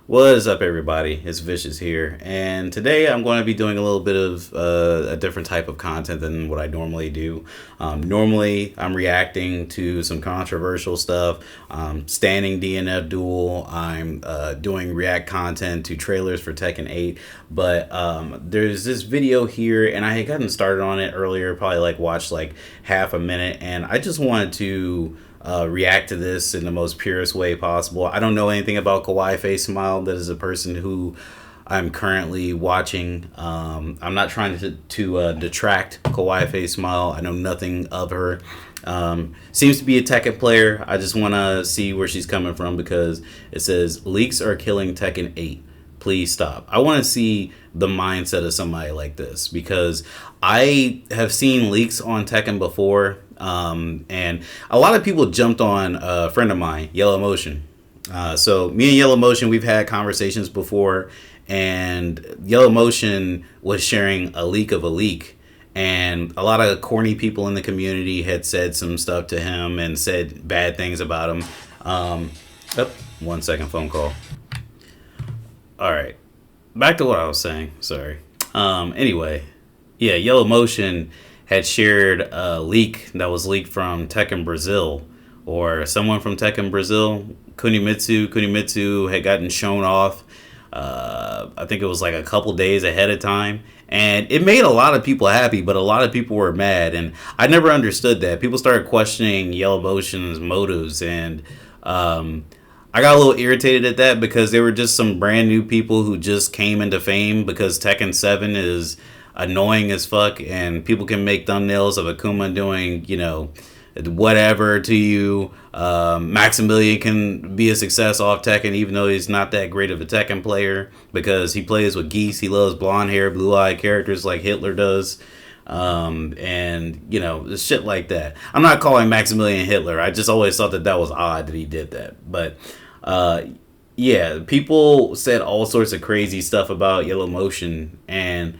What is up, everybody? It's Vicious here, and today I'm going to be doing a little bit of a different type of content than what I normally do. Normally, I'm reacting to some controversial stuff, standing DNF duel. I'm doing react content to trailers for Tekken 8, but there's this video here, and I had gotten started on it earlier, probably like watched like half a minute, and I just wanted to react to this in the most purest way possible. I don't know anything about KawaiiFaceMiles. That is a person who I'm currently watching. I'm not trying to detract KawaiiFaceMiles. I know nothing of her. Seems to be a Tekken player. I just want to see where she's coming from because it says leaks are killing Tekken 8. Please stop. I want to see the mindset of somebody like this because I have seen leaks on Tekken before. And a lot of people jumped on a friend of mine, Yellow Motion. So me and Yellow Motion, we've had conversations before, and Yellow Motion was sharing a leak of a leak. And a lot of corny people in the community had said some stuff to him and said bad things about him. Oh, 1 second, phone call. All right, back to what I was saying. Sorry. Anyway, yeah, Yellow Motion had shared a leak that was leaked from Tekken Brazil, or someone from Tekken Brazil. Kunimitsu had gotten shown off. I think it was like a couple days ahead of time, and it made a lot of people happy, but a lot of people were mad, and I never understood that. People started questioning Yellow Motion's motives, and I got a little irritated at that because they were just some brand new people who just came into fame because Tekken 7 is annoying as fuck, and people can make thumbnails of Akuma doing, whatever to you. Maximilian can be a success off Tekken, even though he's not that great of a Tekken player because he plays with geese. He loves blonde hair, blue eyed characters like Hitler does. Shit like that. I'm not calling Maximilian Hitler. I just always thought that was odd that he did that. But yeah, people said all sorts of crazy stuff about Yellow Motion, and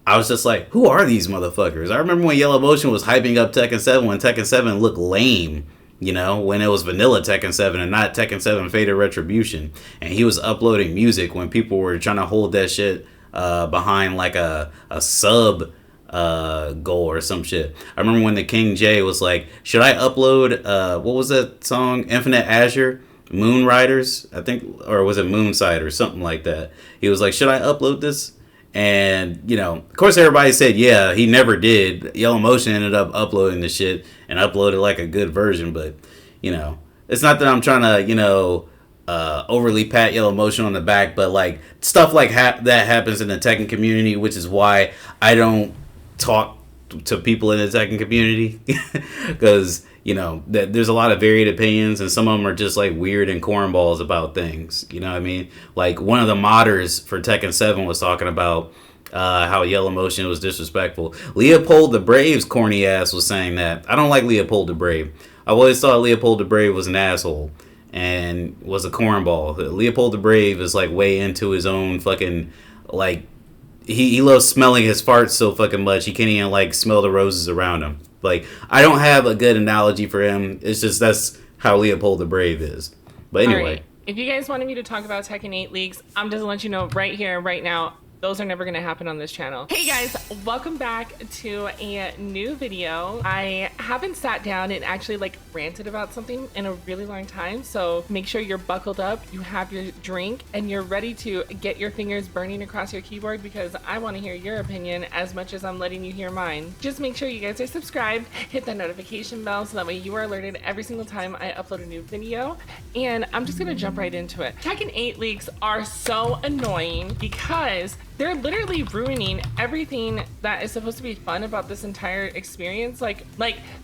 I was just like, who are these motherfuckers? I remember when Yellow Motion was hyping up Tekken 7 when Tekken 7 looked lame, when it was vanilla Tekken 7 and not Tekken 7 Fated Retribution. And he was uploading music when people were trying to hold that shit behind like a sub goal or some shit. I remember when the King J was like, should I upload, what was that song? Infinite Azure? Moon Riders? I think, or was it Moonside or something like that? He was like, should I upload this? And, of course everybody said, yeah, he never did. Yellow Motion ended up uploading the shit and uploaded like a good version. But, it's not that I'm trying to, overly pat Yellow Motion on the back. But, like, stuff like that happens in the Tekken community, which is why I don't talk to people in the Tekken community. Because, there's a lot of varied opinions, and some of them are just like weird and cornballs about things. You know what I mean? Like one of the modders for Tekken 7 was talking about how Yellow Motion was disrespectful. Leopold the Brave's corny ass was saying that. I don't like Leopold the Brave. I always thought Leopold the Brave was an asshole and was a cornball. Leopold the Brave is like way into his own fucking like he loves smelling his farts so fucking much he can't even like smell the roses around him. Like, I don't have a good analogy for him. It's just that's how Leopold the Brave is. But anyway. All right. If you guys wanted me to talk about Tekken 8 leaks, I'm just gonna let you know right here, right now, those are never gonna happen on this channel. Hey guys, welcome back to a new video. I haven't sat down and actually like ranted about something in a really long time, so make sure you're buckled up, you have your drink, and you're ready to get your fingers burning across your keyboard because I want to hear your opinion as much as I'm letting you hear mine. Just make sure you guys are subscribed, hit that notification bell so that way you are alerted every single time I upload a new video, and I'm just gonna jump right into it. Tekken 8 leaks are so annoying because they're literally ruining everything that is supposed to be fun about this entire experience. Like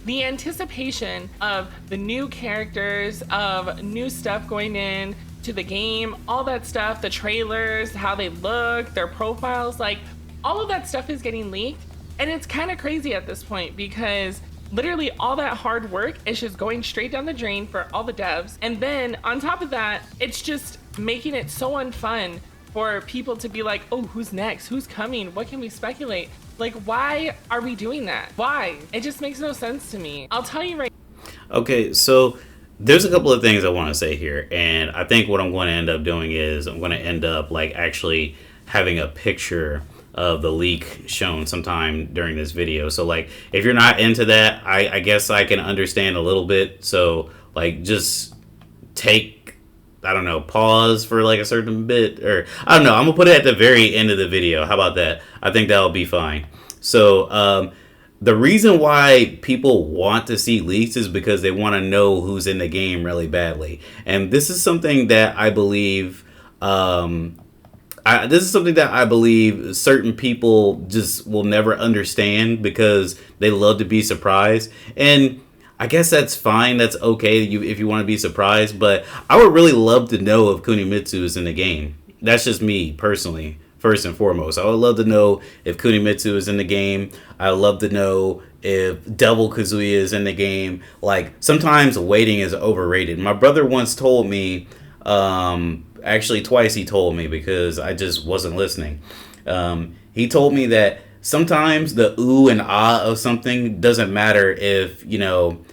the anticipation of the new characters, of new stuff going in to the game, all that stuff, the trailers, how they look, their profiles, like all of that stuff is getting leaked. And it's kind of crazy at this point because literally all that hard work is just going straight down the drain for all the devs. And then on top of that, it's just making it so unfun for people to be like, oh, who's next? Who's coming? What can we speculate? Like, why are we doing that? Why? It just makes no sense to me. I'll tell you right. Okay, so there's a couple of things I want to say here, and I think what I'm going to end up doing is I'm going to end up like actually having a picture of the leak shown sometime during this video. So like, if you're not into that, I guess I can understand a little bit. So like, just take, I don't know, pause for like a certain bit, or I don't know. I'm gonna put it at the very end of the video. How about that? I think that'll be fine. So the reason why people want to see leaks is because they want to know who's in the game really badly, and this is something that I believe. This is something that I believe certain people just will never understand because they love to be surprised. And I guess that's fine. That's okay if you want to be surprised. But I would really love to know if Kunimitsu is in the game. That's just me personally, first and foremost. I would love to know if Kunimitsu is in the game. I would love to know if Devil Kazuya is in the game. Like, sometimes waiting is overrated. My brother once told me... actually twice he told me because I just wasn't listening. He told me that sometimes the ooh and ah of something doesn't matter if, you know,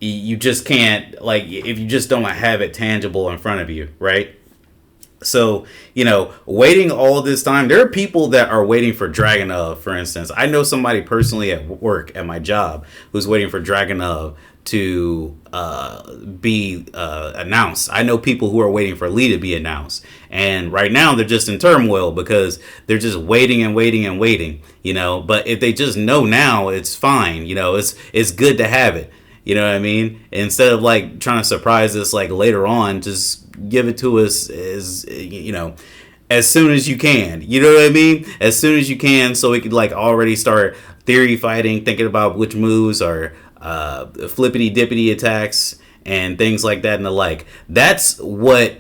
you just can't, like, if you just don't have it tangible in front of you, right? So, you know, waiting all this time, there are people that are waiting for Dragunov, for instance. I know somebody personally at work, at my job, who's waiting for Dragunov to be announced. I know people who are waiting for Lee to be announced. And right now they're just in turmoil because they're just waiting and waiting and waiting, you know. But if they just know now, it's fine. You know, it's good to have it. You know what I mean? Instead of like trying to surprise us like later on, just give it to us as, you know, as soon as you can. You know what I mean? As soon as you can, so we could like already start theory fighting, thinking about which moves are flippity dippity attacks and things like that and the like. That's what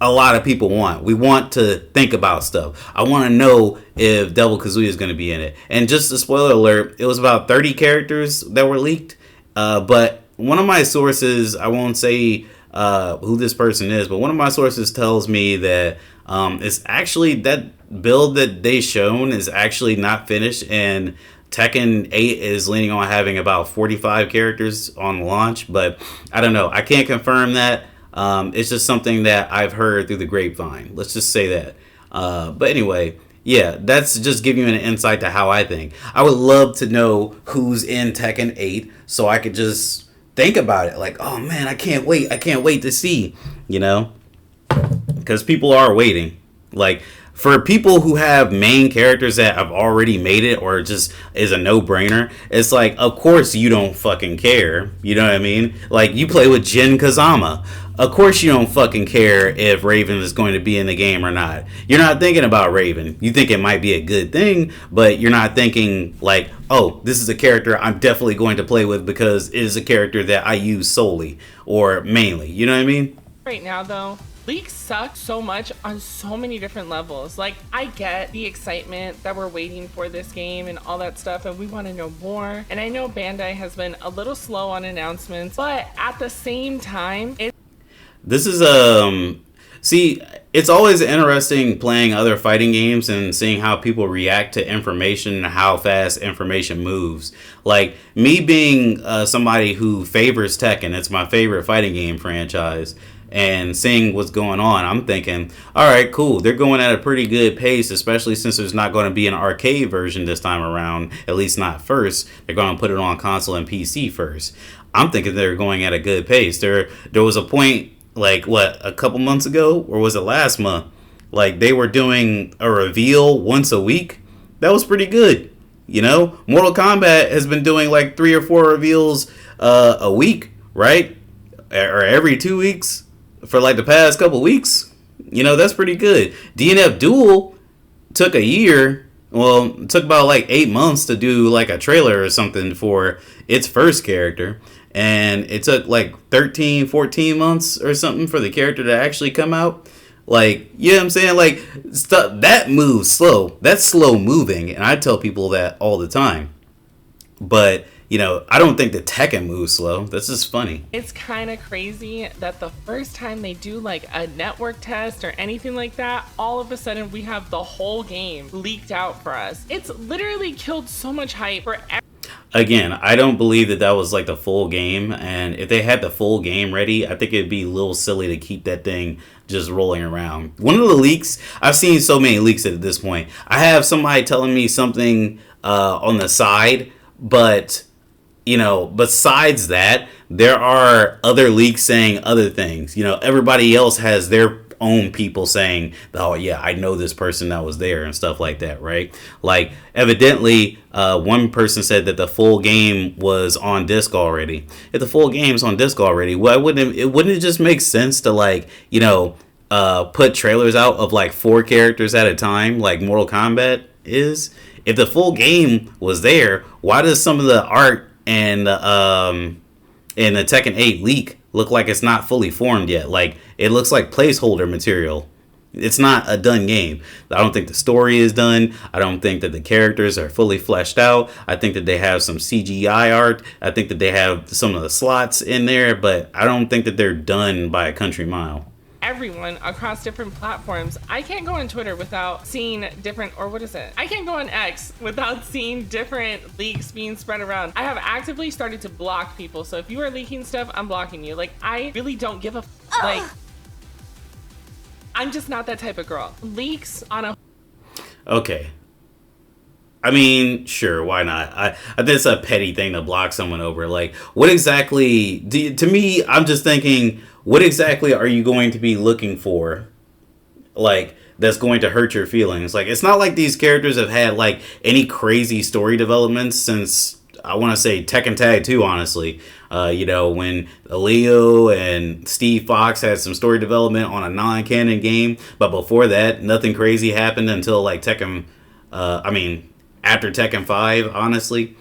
a lot of people want. We want to think about stuff. I want to know if Devil Kazuya is going to be in it. And just a spoiler alert, it was about 30 characters that were leaked. But one of my sources, I won't say who this person is, but one of my sources tells me that it's actually that build that they shown is actually not finished, and Tekken 8 is leaning on having about 45 characters on launch, but I don't know. I can't confirm that. It's just something that I've heard through the grapevine. Let's just say that. But anyway, yeah, that's just giving you an insight to how I think. I would love to know who's in Tekken 8 so I could just think about it. Like, oh man, I can't wait. I can't wait to see, you know, because people are waiting. Like, for people who have main characters that have already made it or just is a no-brainer, it's like, of course you don't fucking care. You know what I mean? Like, you play with Jin Kazama. Of course you don't fucking care if Raven is going to be in the game or not. You're not thinking about Raven. You think it might be a good thing, but you're not thinking like, oh, this is a character I'm definitely going to play with because it is a character that I use solely or mainly. You know what I mean? Right now, though, leaks suck so much on so many different levels. Like, I get the excitement that we're waiting for this game and all that stuff, and we want to know more. And I know Bandai has been a little slow on announcements, but at the same time, this is see, it's always interesting playing other fighting games and seeing how people react to information and how fast information moves. Like, me being somebody who favors Tekken, it's my favorite fighting game franchise, and seeing what's going on, I'm thinking, all right, cool. They're going at a pretty good pace, especially since there's not going to be an arcade version this time around, at least not first. They're going to put it on console and PC first. I'm thinking they're going at a good pace. There was a point, like, what, a couple months ago? Or was it last month? Like, they were doing a reveal once a week. That was pretty good. You know? Mortal Kombat has been doing, like, 3 or 4 reveals a week, right? Or every 2 weeks for, like, the past couple weeks. You know, that's pretty good. DNF Duel took a year. Well, it took about, like, 8 months to do, like, a trailer or something for its first character. And it took like 13, 14 months or something for the character to actually come out. Like, you know what I'm saying? Like, stuff that moves slow. That's slow moving. And I tell people that all the time. But, you know, I don't think the Tekken moves slow. That's just funny. It's kind of crazy that the first time they do like a network test or anything like that, all of a sudden we have the whole game leaked out for us. It's literally killed so much hype for Again, I don't believe that that was like the full game. And if they had the full game ready, I think it'd be a little silly to keep that thing just rolling around. One of the leaks, I've seen so many leaks at this point. I have somebody telling me something on the side, but besides that, there are other leaks saying other things. Everybody else has their own people saying, oh yeah, I know this person that was there and stuff like that, right? Like, evidently, one person said that the full game was on disc already. If the full game's on disc already, why wouldn't it just make sense to, like, put trailers out of like 4 characters at a time, like Mortal Kombat is? If the full game was there, why does some of the art and the Tekken 8 leak look like it's not fully formed yet? Like, it looks like placeholder material. It's not a done game. I don't think the story is done. I don't think that the characters are fully fleshed out. I think that they have some CGI art. I think that they have some of the slots in there, but I don't think that they're done by a country mile. Everyone across different platforms. I can't go on Twitter without seeing different, or what is it? I can't go on X without seeing different leaks being spread around. I have actively started to block people. So if you are leaking stuff, I'm blocking you. Like, I really don't give a like, I'm just not that type of girl. Leaks on a... Okay. I mean, sure, why not? I think it's a petty thing to block someone over. Like, what exactly... to me, I'm just thinking, what exactly are you going to be looking for? Like, that's going to hurt your feelings. Like, it's not like these characters have had, like, any crazy story developments since, I want to say, Tekken Tag 2, honestly. When Leo and Steve Fox had some story development on a non-canon game. But before that, nothing crazy happened until, like, after Tekken 5, honestly.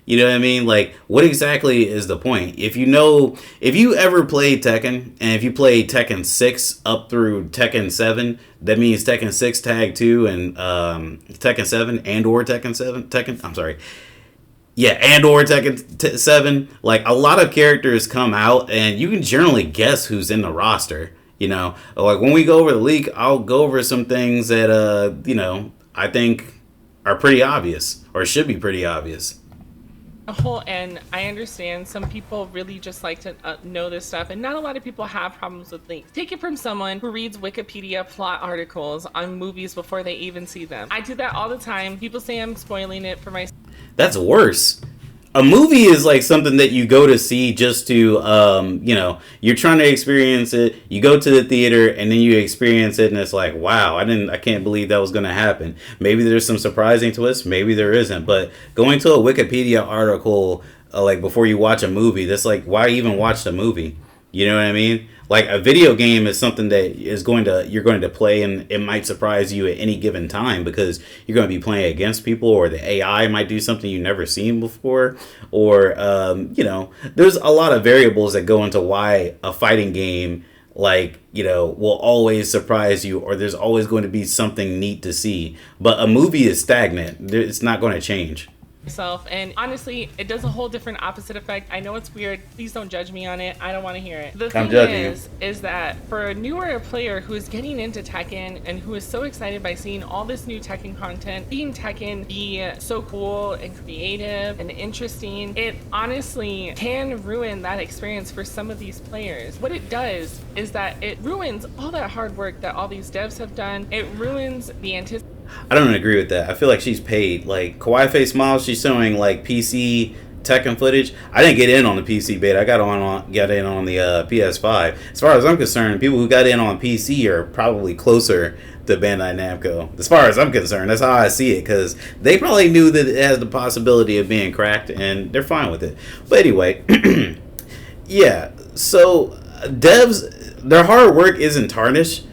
You know what I mean? Like, what exactly is the point? If you ever played Tekken, and if you played Tekken 6 up through Tekken 7, that means Tekken 6 Tag 2 and Tekken 7 and/or Tekken 7. And/or Tekken 7. Like, a lot of characters come out, and you can generally guess who's in the roster. Like, when we go over the leak, I'll go over some things that, I think are pretty obvious, or should be pretty obvious. And I understand some people really just like to know this stuff, and not a lot of people have problems with leaks. Take it from someone who reads Wikipedia plot articles on movies before they even see them. I do that all the time. People say I'm spoiling it for myself. That's worse. A movie is like something that you go to see just to, you're trying to experience it. You go to the theater and then you experience it, and it's like, wow, I can't believe that was going to happen. Maybe there's some surprising twists, maybe there isn't. But going to a Wikipedia article, like, before you watch a movie, that's like, why even watch the movie? You know what I mean? Like, a video game is something that you're going to play, and it might surprise you at any given time because you're going to be playing against people, or the AI might do something you've never seen before, or there's a lot of variables that go into why a fighting game, will always surprise you, or there's always going to be something neat to see. But a movie is stagnant. It's not going to change. And honestly, it does a whole different opposite effect. I know it's weird. Please don't judge me on it. I don't want to hear it. The thing is that for a newer player who is getting into Tekken and who is so excited by seeing all this new Tekken content, seeing Tekken be so cool and creative and interesting, it honestly can ruin that experience for some of these players. What it does is that it ruins all that hard work that all these devs have done. It ruins the anticipation. I don't agree with that. I feel like she's paid. Like, KawaiiFaceMiles, she's showing like PC Tekken footage. I didn't get in on the PC beta. I got in on the PS5. As far as I'm concerned, people who got in on PC are probably closer to Bandai Namco. As far as I'm concerned, that's how I see it, because they probably knew that it has the possibility of being cracked, and they're fine with it. But anyway, yeah. So devs, their hard work isn't tarnished.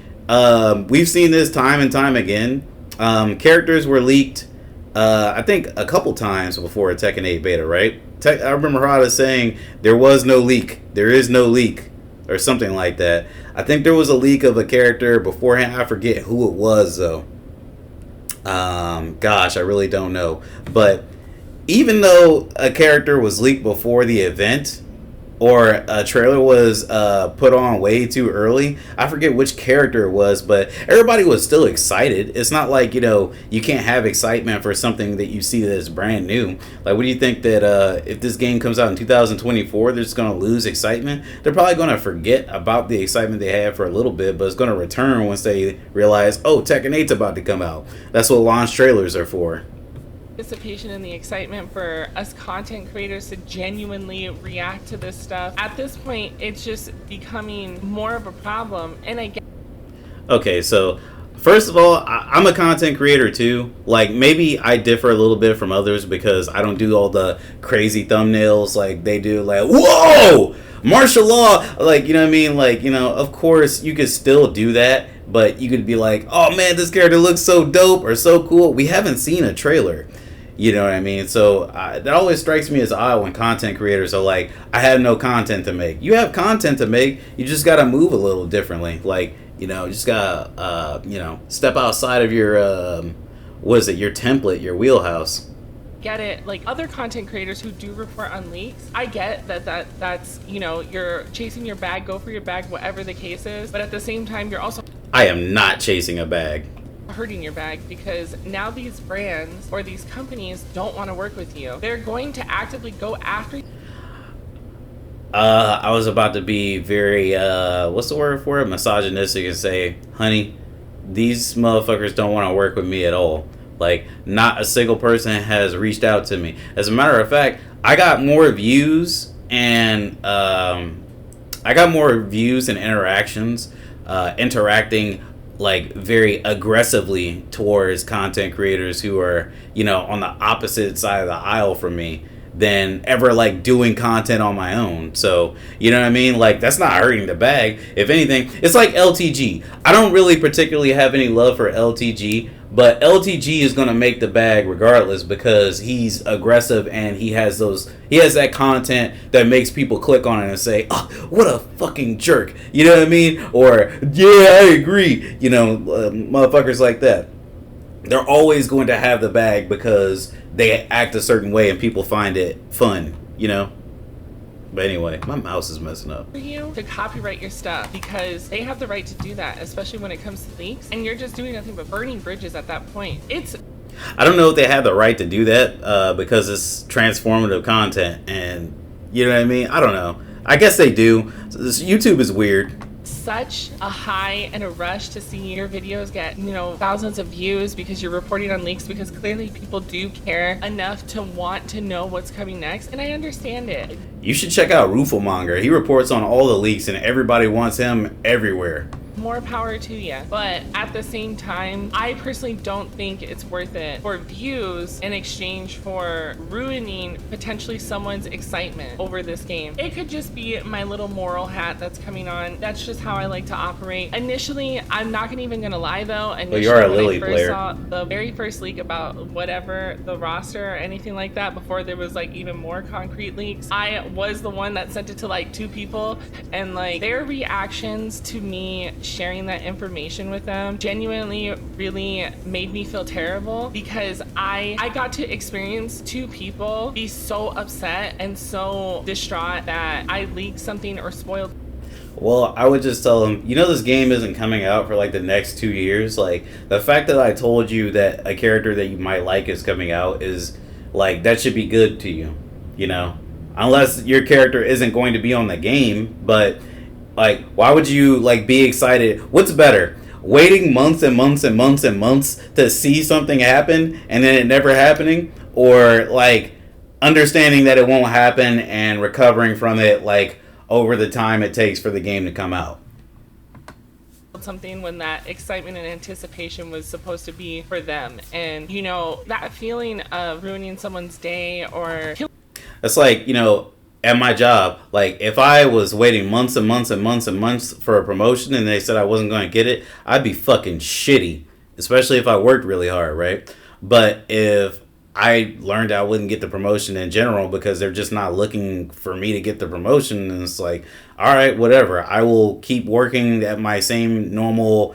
We've seen this time and time again. Characters were leaked, I think a couple times before a Tekken 8 beta, right? I remember Harada saying there was no leak. There is no leak, or something like that. I think there was a leak of a character beforehand. I forget who it was, though. Gosh, I really don't know. But even though a character was leaked before the event, or a trailer was put on way too early. I forget which character it was, but everybody was still excited. It's not like, you can't have excitement for something that you see that's brand new. Like, what do you think that if this game comes out in 2024, they're just going to lose excitement? They're probably going to forget about the excitement they had for a little bit, but it's going to return once they realize, oh, Tekken 8's about to come out. That's what launch trailers are for. Anticipation and the excitement for us content creators to genuinely react to this stuff. At this point, it's just becoming more of a problem. And I get. Okay, so first of all, I'm a content creator too. Like, maybe I differ a little bit from others because I don't do all the crazy thumbnails like they do. Like, whoa, martial law. Like, you know what I mean? Like, of course you could still do that, but you could be like, oh man, this character looks so dope or so cool. We haven't seen a trailer. You know what I mean? So that always strikes me as odd when content creators are like, I have no content to make. You have content to make. You just got to move a little differently. Like, you just got to, step outside of your, your template, your wheelhouse. Get it? Like, other content creators who do report on leaks, I get that's, you're chasing your bag, go for your bag, whatever the case is. But at the same time, you're also. I am not chasing a bag. Hurting your bag, because now these brands or these companies don't want to work with you. They're going to actively go after you. I was about to be very what's the word for it, misogynistic, and say, honey, these motherfuckers don't want to work with me at all. Like, not a single person has reached out to me. As a matter of fact, I got more views and interactions interacting like very aggressively towards content creators who are, on the opposite side of the aisle from me than ever like doing content on my own. So, you know what I mean? Like, that's not hurting the bag. If anything, it's like LTG. I don't really particularly have any love for LTG, but LTG is going to make the bag regardless because he's aggressive and he has that content that makes people click on it and say, oh, what a fucking jerk. You know what I mean? Or, yeah, I agree. Motherfuckers like that. They're always going to have the bag because they act a certain way and people find it fun, But anyway, my mouse is messing up. For you to copyright your stuff because they have the right to do that, especially when it comes to leaks, and you're just doing nothing but burning bridges at that point. I don't know if they have the right to do that because it's transformative content, and you know what I mean? I don't know. I guess they do. YouTube is weird. Such a high and a rush to see your videos get, thousands of views because you're reporting on leaks, because clearly people do care enough to want to know what's coming next, and I understand it. You should check out Rufelmonger. He reports on all the leaks and everybody wants him everywhere. More power to you. But at the same time, I personally don't think it's worth it for views in exchange for ruining potentially someone's excitement over this game. It could just be my little moral hat that's coming on. That's just how I like to operate. Initially, I'm not even gonna lie though. Initially, you're a when Lily I first player. saw the very first leak about whatever the roster or anything like that, before there was like even more concrete leaks, I was the one that sent it to like 2 people, and like their reactions to me sharing that information with them genuinely really made me feel terrible, because I got to experience 2 people be so upset and so distraught that I leaked something or spoiled. Well, I would just tell them, this game isn't coming out for like the next 2 years. Like, the fact that I told you that a character that you might like is coming out is like, that should be good to you, unless your character isn't going to be on the game. But like, why would you like be excited? What's better, waiting months and months and months and months to see something happen and then it never happening, or like understanding that it won't happen and recovering from it like over the time it takes for the game to come out? Something when that excitement and anticipation was supposed to be for them, and that feeling of ruining someone's day or it's like, at my job, like if I was waiting months and months and months and months for a promotion and they said I wasn't going to get it, I'd be fucking shitty, especially if I worked really hard, right? But if I learned I wouldn't get the promotion in general because they're just not looking for me to get the promotion, and it's like, all right, whatever, I will keep working at my same normal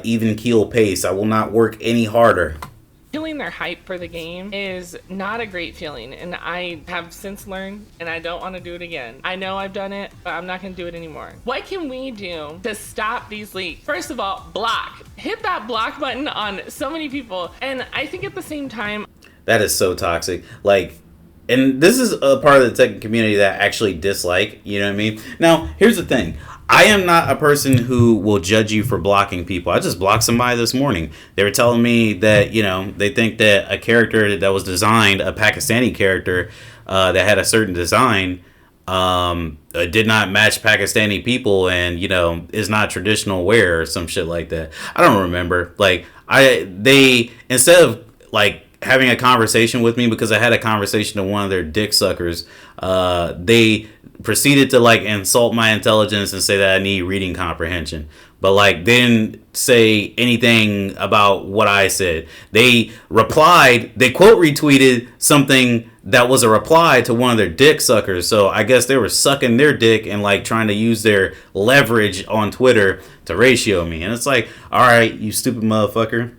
even keel pace. I will not work any harder. Killing their hype for the game is not a great feeling. And I have since learned, and I don't want to do it again. I know I've done it, but I'm not going to do it anymore. What can we do to stop these leaks? First of all, block. Hit that block button on so many people. And I think at the same time, that is so toxic. Like, and this is a part of the Tekken community that I actually dislike. You know what I mean? Now, here's the thing. I am not a person who will judge you for blocking people. I just blocked somebody this morning. They were telling me that, you know, they think that a character that was designed, a Pakistani character that had a certain design, did not match Pakistani people and, you know, is not traditional wear or some shit like that. I don't remember. Like, they, instead of, like, having a conversation with me, because I had a conversation to one of their dick suckers, they proceeded to like insult my intelligence and say that I need reading comprehension. But like, they didn't say anything about what I said. They replied, they quote retweeted something that was a reply to one of their dick suckers. So I guess they were sucking their dick and like trying to use their leverage on Twitter to ratio me. And it's like, all right, you stupid motherfucker.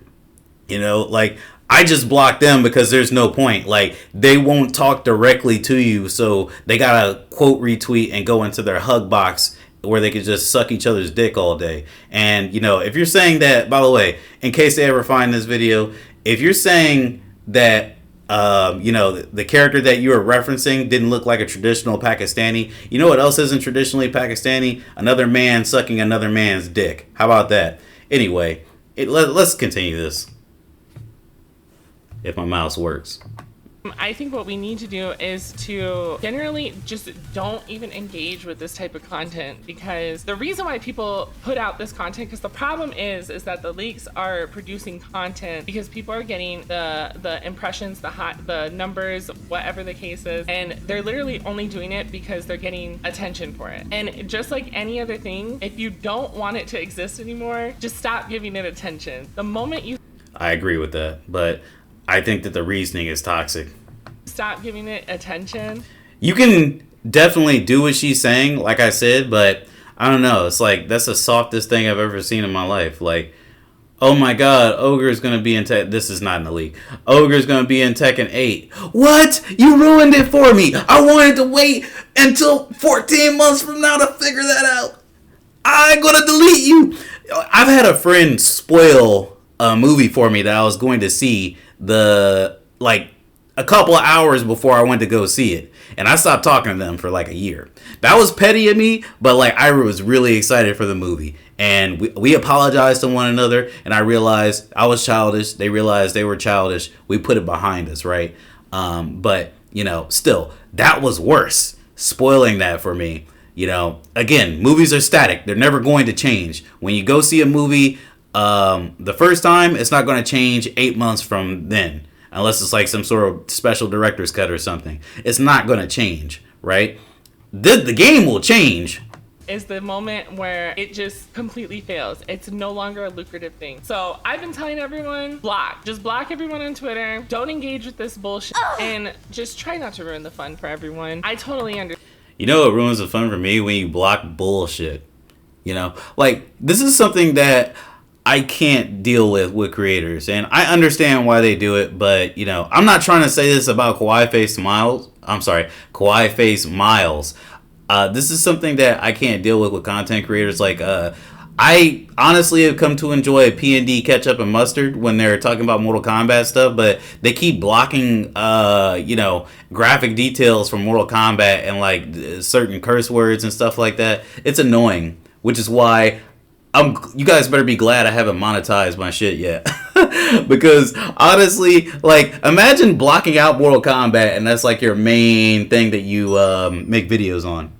You know, like, I just blocked them because there's no point. Like, they won't talk directly to you, so they gotta quote retweet and go into their hug box where they could just suck each other's dick all day. And, you know, if you're saying that, by the way, in case they ever find this video, if you're saying that, you know, the character that you were referencing didn't look like a traditional Pakistani, you know what else isn't traditionally Pakistani? Another man sucking another man's dick. How about that? Anyway, let's continue this. If my mouse works. I think what we need to do is to generally just don't even engage with this type of content, because the reason why people put out this content, because the problem is that the leaks are producing content because people are getting the impressions, the numbers, whatever the case is, and they're literally only doing it because they're getting attention for it. And just like any other thing, if you don't want it to exist anymore, just stop giving it attention. The moment you I agree with that, but I think that the reasoning is toxic. stop giving it attention. You can definitely do what she's saying, like I said, but I don't know. It's like, that's the softest thing I've ever seen in my life. Like, oh my god, Ogre's going to be in Tekken. This is not in the league. Ogre's going to be in Tekken 8. What? You ruined it for me. I wanted to wait until 14 months from now to figure that out. I'm going to delete you. I've had a friend spoil a movie for me that I was going to see a couple of hours before I went to go see it, and I stopped talking to them for like a year. That was petty of me, but like, I was really excited for the movie, and we apologized to one another, and I realized I was childish. They realized they were childish. We put it behind us, right? But you know, still, that was worse, spoiling that for me. You know, again, movies are static. They're never going to change. When you go see a movie the first time, it's not going to change 8 months from then, unless it's like some sort of special director's cut or something. It's not going to change, right? The game will change. Is the moment where it just completely fails. It's no longer a lucrative thing. So I've been telling everyone, block. Just block everyone on Twitter. Don't engage with this bullshit. And just try not to ruin the fun for everyone. I totally understand. You know what ruins the fun for me? When you block bullshit. You know? Like, this is something that I can't deal with creators, and I understand why they do it, but, you know, I'm not trying to say this about KawaiiFaceMiles. I'm sorry, KawaiiFaceMiles. This is something that I can't deal with content creators. Like, I honestly have come to enjoy P&D ketchup and mustard when they're talking about Mortal Kombat stuff, but they keep blocking, you know, graphic details from Mortal Kombat and like certain curse words and stuff like that. It's annoying, which is why you guys better be glad I haven't monetized my shit yet. Because honestly, like, imagine blocking out Mortal Kombat and that's like your main thing that you make videos on.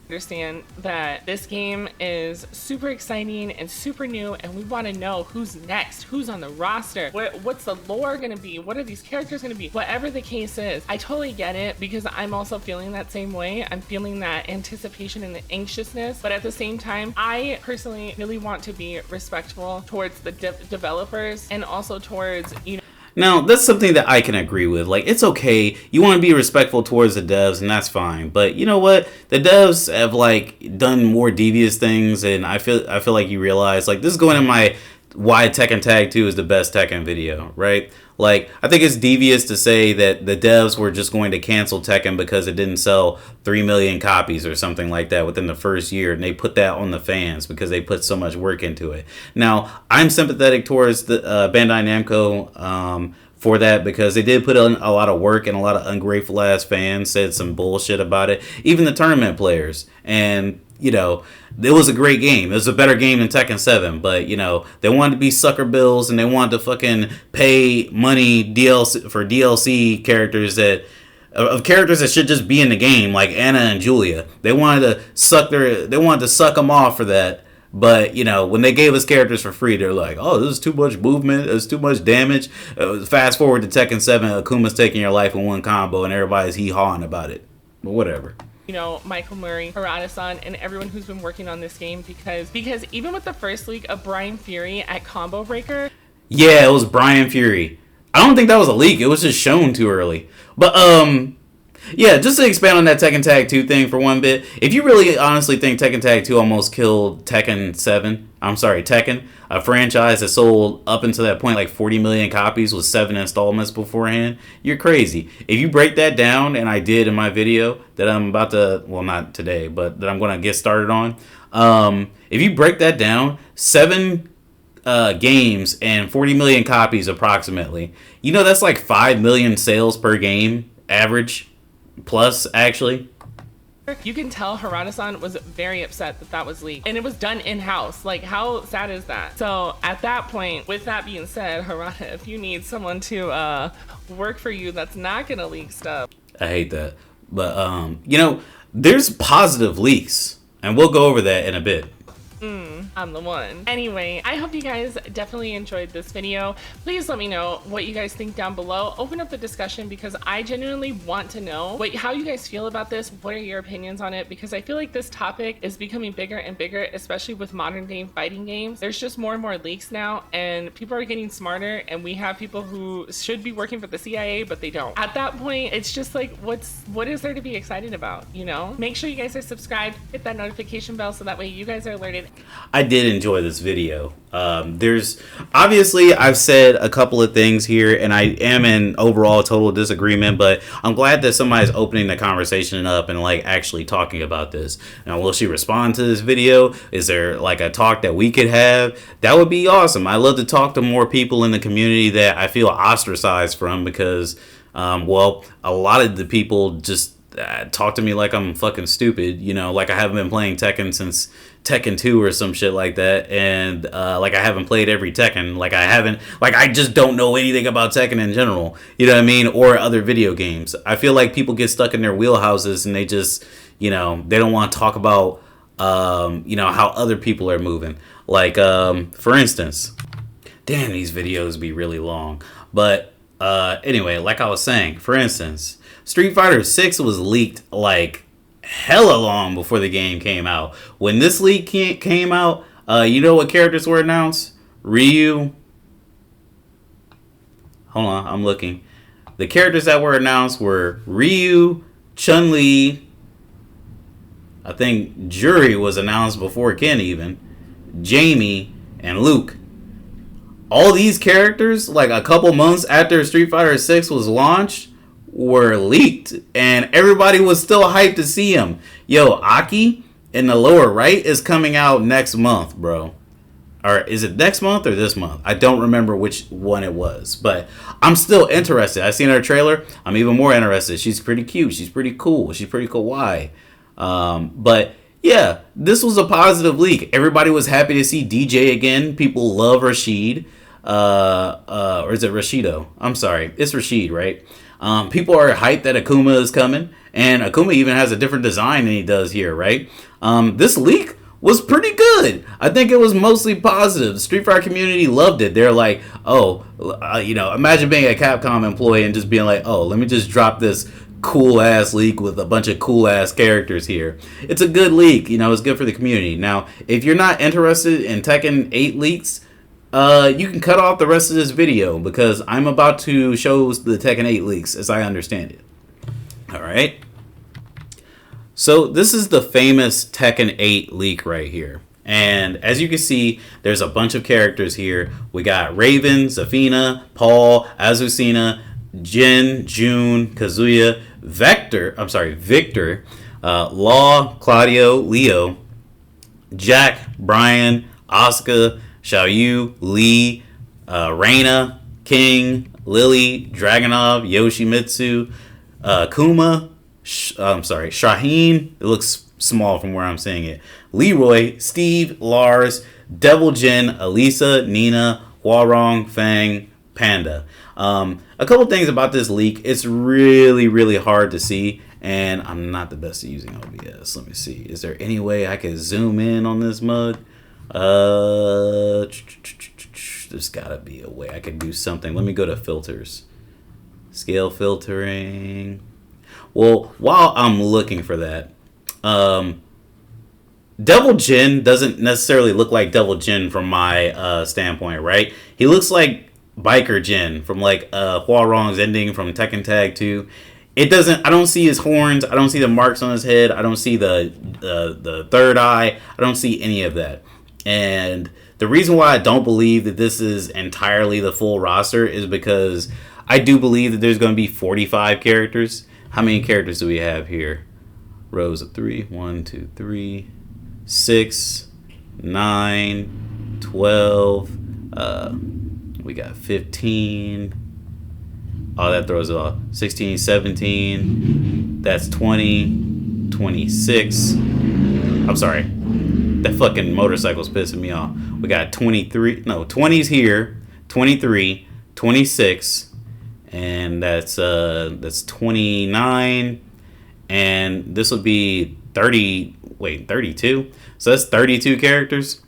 Understand that this game is super exciting and super new, and we want to know who's next, who's on the roster, what's the lore going to be, what are these characters going to be, whatever the case is. I totally get it, because I'm also feeling that same way. I'm feeling that anticipation and the anxiousness, but at the same time, I personally really want to be respectful towards the developers and also towards, you know. Now, that's something that I can agree with. Like, it's okay. You want to be respectful towards the devs, and that's fine. But you know what? The devs have, like, done more devious things, and I feel like you realize, like, this is going in my why Tekken Tag 2 is the best Tekken video, right? Like, I think it's devious to say that the devs were just going to cancel Tekken because it didn't sell 3 million copies or something like that within the first year. And they put that on the fans because they put so much work into it. Now, I'm sympathetic towards the Bandai Namco for that because they did put in a lot of work, and a lot of ungrateful ass fans said some bullshit about it. Even the tournament players. And you know, it was a great game. It was a better game than Tekken 7, but, you know, they wanted to be sucker bills, and they wanted to fucking pay money DLC characters of characters that should just be in the game, like Anna and Julia. They wanted to suck them off for that. But, you know, when they gave us characters for free, they're like, oh, this is too much movement, there's too much damage. Fast forward to Tekken 7, Akuma's taking your life in one combo, and everybody's hee-hawing about it. But whatever. You know, Michael Murray, Harada-san, and everyone who's been working on this game, because even with the first leak of Brian Fury at Combo Breaker. Yeah, it was Brian Fury. I don't think that was a leak. It was just shown too early. But, yeah, just to expand on that Tekken Tag 2 thing for one bit, if you really honestly think Tekken Tag 2 almost killed Tekken, a franchise that sold up until that point like 40 million copies with 7 installments beforehand, you're crazy. If you break that down, and I did in my video that I'm about to, well, not today, but that I'm going to get started on, if you break that down, 7 games and 40 million copies approximately, you know, that's like 5 million sales per game average. Plus, actually. You can tell Harada-san was very upset that that was leaked. And it was done in-house. Like, how sad is that? So, at that point, with that being said, Harada, if you need someone to work for you that's not going to leak stuff. I hate that. But, you know, there's positive leaks. And we'll go over that in a bit. I'm the one. Anyway, I hope you guys definitely enjoyed this video. Please let me know what you guys think down below. Open up the discussion, because I genuinely want to know how you guys feel about this. What are your opinions on it? Because I feel like this topic is becoming bigger and bigger, especially with modern day fighting games. There's just more and more leaks now, and people are getting smarter, and we have people who should be working for the CIA, but they don't. At that point, it's just like, what is there to be excited about, you know? Make sure you guys are subscribed, hit that notification bell so that way you guys are alerted. I did enjoy this video. There's obviously, I've said a couple of things here, and I am in overall total disagreement, but I'm glad that somebody's opening the conversation up and like actually talking about this. Now, will she respond to this video? Is there like a talk that we could have? That would be awesome. I love to talk to more people in the community that I feel ostracized from, because well, a lot of the people just talk to me like I'm fucking stupid, you know, like I haven't been playing Tekken since Tekken 2 or some shit like that, and like I haven't played every Tekken, like I just don't know anything about Tekken in general, you know what I mean, or other video games. I feel like people get stuck in their wheelhouses, and they just, you know, they don't want to talk about you know, how other people are moving. Like for instance, damn, these videos be really long, but anyway, like I was saying, for instance, Street Fighter 6 was leaked like hella long before the game came out. When this leak came out, you know what characters were announced? Ryu. Hold on, I'm looking. The characters that were announced were Ryu, Chun-Li. I think Juri was announced before Ken even. Jamie, and Luke. All these characters, like a couple months after Street Fighter 6 was launched, were leaked, and everybody was still hyped to see him. Yo, Aki in the lower right is coming out next month, bro. Or is it next month or this month? I don't remember which one it was, but I'm still interested. I seen her trailer. I'm even more interested. She's pretty cute. She's pretty cool. She's pretty kawaii. But yeah, this was a positive leak. Everybody was happy to see DJ again. People love Rashid. Or is it Rashido? I'm sorry. It's Rashid, right? People are hyped that Akuma is coming, and Akuma even has a different design than he does here, right? This leak was pretty good. I think it was mostly positive. The Street Fighter community loved it. They're like, oh, you know, imagine being a Capcom employee and just being like, oh, let me just drop this cool ass leak with a bunch of cool ass characters here. It's a good leak, you know, it's good for the community. Now, if you're not interested in Tekken 8 leaks, you can cut off the rest of this video, because I'm about to show the Tekken 8 leaks as I understand it. Alright. So this is the famous Tekken 8 leak right here. And as you can see, there's a bunch of characters here. We got Raven, Zafina, Paul, Azucena, Jin, June, Kazuya, Victor, Law, Claudio, Leo, Jack, Brian, Asuka, Xiaoyu, Lee, Reina, King, Lily, Dragonov, Yoshimitsu, Kuma, Shaheen. It looks small from where I'm saying it. Leroy, Steve, Lars, Devil Jin, Elisa, Nina, Huarong, Fang, Panda. A couple things about this leak. It's really, really hard to see, and I'm not the best at using OBS. Let me see. Is there any way I can zoom in on this mug? There's gotta be a way I can do something. Let me go to filters. Scale filtering. Well, while I'm looking for that, Devil Jin doesn't necessarily look like Devil Jin from my standpoint, right? He looks like Biker Jin from like Huarong's ending from Tekken Tag 2. It doesn't. I don't see his horns. I don't see the marks on his head. I don't see the third eye. I don't see any of that. And the reason why I don't believe that this is entirely the full roster is because I do believe that there's going to be 45 characters. How many characters do we have here? Rows of 3. 1, 2, 3, 6, 9, 12. We got 15. Oh, that throws it off. 16, 17. That's 20, 26. I'm sorry. That fucking motorcycle's pissing me off. We got 23. No, 20's here. 23, 26. And that's 29. And this would be 30. Wait, 32? So that's 32 characters.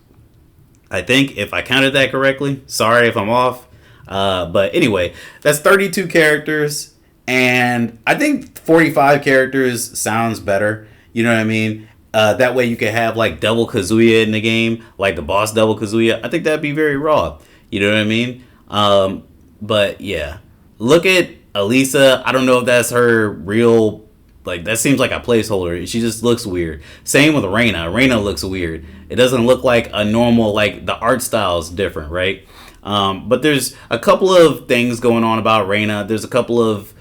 I think, if I counted that correctly. Sorry if I'm off. But anyway, that's 32 characters. And I think 45 characters sounds better. You know what I mean? That way you can have like Devil Kazuya in the game. Like the boss Devil Kazuya. I think that'd be very raw. You know what I mean? But yeah. Look at Elisa. I don't know if that's her real... Like, that seems like a placeholder. She just looks weird. Same with Reina. Reina looks weird. It doesn't look like a normal, like, the art style's different, right? But there's a couple of things going on about Reina. There's a couple of,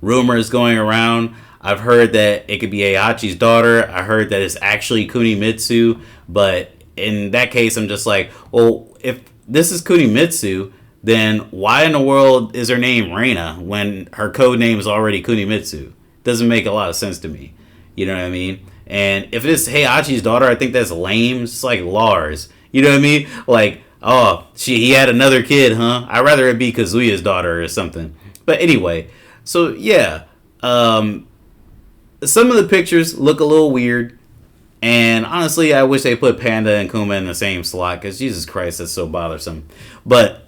rumors going around. I've heard that it could be Heihachi's daughter. I heard that it's actually Kunimitsu. But in that case, I'm just like, well, if this is Kunimitsu, then why in the world is her name Reina when her code name is already Kunimitsu? Doesn't make a lot of sense to me. You know what I mean? And if it's Heihachi's daughter, I think that's lame. It's like Lars. You know what I mean? Like, oh, he had another kid, huh? I'd rather it be Kazuya's daughter or something. But anyway, so yeah. Some of the pictures look a little weird. And honestly, I wish they put Panda and Kuma in the same slot, because Jesus Christ, that's so bothersome. But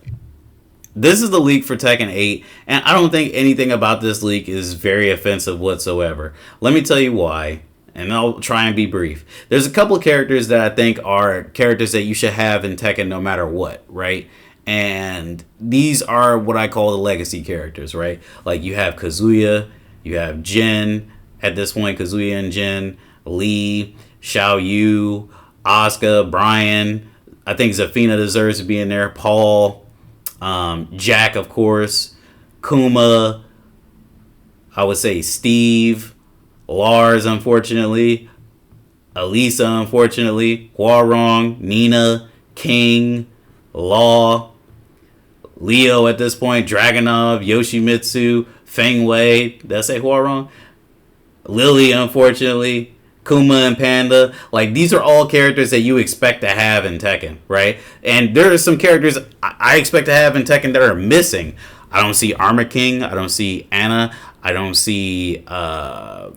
this is the leak for Tekken 8, and I don't think anything about this leak is very offensive whatsoever. Let me tell you why, and I'll try and be brief. There's a couple of characters that I think are characters that you should have in Tekken no matter what, right? And these are what I call the legacy characters, right? Like, you have Kazuya, you have Jin, at this point, Kazuya and Jin, Lee, Xiaoyu, Asuka, Brian. I think Zafina deserves to be in there, Paul, Jack, of course, Kuma, I would say Steve, Lars, unfortunately, Elisa, unfortunately, Huarong, Nina, King, Law, Leo at this point, Dragonov, Yoshimitsu, Feng Wei, did I say Huarong? Lily, unfortunately, Kuma and Panda. Like, these are all characters that you expect to have in Tekken, right? And there are some characters I expect to have in Tekken that are missing. I don't see Armor King. I don't see Anna. I don't see... did I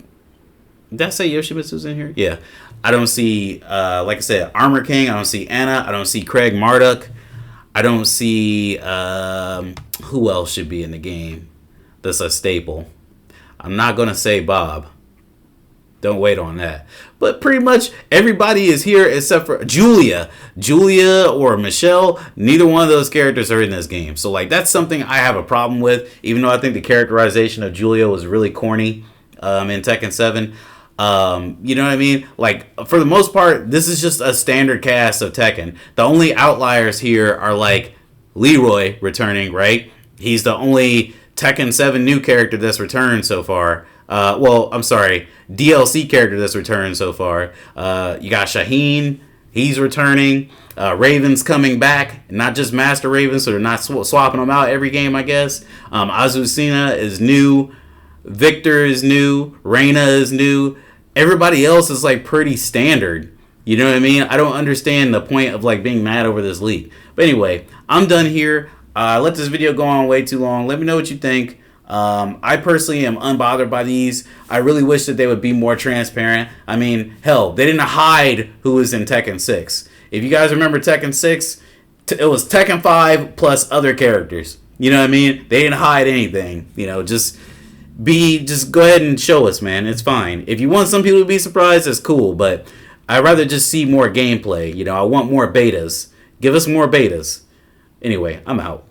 say Yoshimitsu's in here? Yeah. I don't see, like I said, Armor King. I don't see Anna. I don't see Craig Marduk. I don't see... who else should be in the game that's a staple? I'm not going to say Bob. Don't wait on that. But pretty much everybody is here except for Julia. Julia or Michelle, neither one of those characters are in this game. So, like, that's something I have a problem with, even though I think the characterization of Julia was really corny in Tekken 7. You know what I mean? Like, for the most part, this is just a standard cast of Tekken. The only outliers here are like Leroy returning, right? He's the only Tekken 7 new character that's returned so far. Well, I'm sorry, DLC character that's returned so far. You got Shaheen, he's returning. Raven's coming back, not just Master Raven, so they're not swapping them out every game, I guess. Azucena is new. Victor is new. Reina is new. Everybody else is like pretty standard. You know what I mean? I don't understand the point of like being mad over this leak. But anyway, I'm done here. Let this video go on way too long. Let me know what you think. I personally am unbothered by these. I really wish that they would be more transparent. I mean, hell, they didn't hide who was in Tekken 6. If you guys remember Tekken 6, it was Tekken 5 plus other characters. You know what I mean? They didn't hide anything. You know, just go ahead and show us, man. It's fine. If you want some people to be surprised, that's cool. But I'd rather just see more gameplay. You know, I want more betas. Give us more betas. Anyway, I'm out.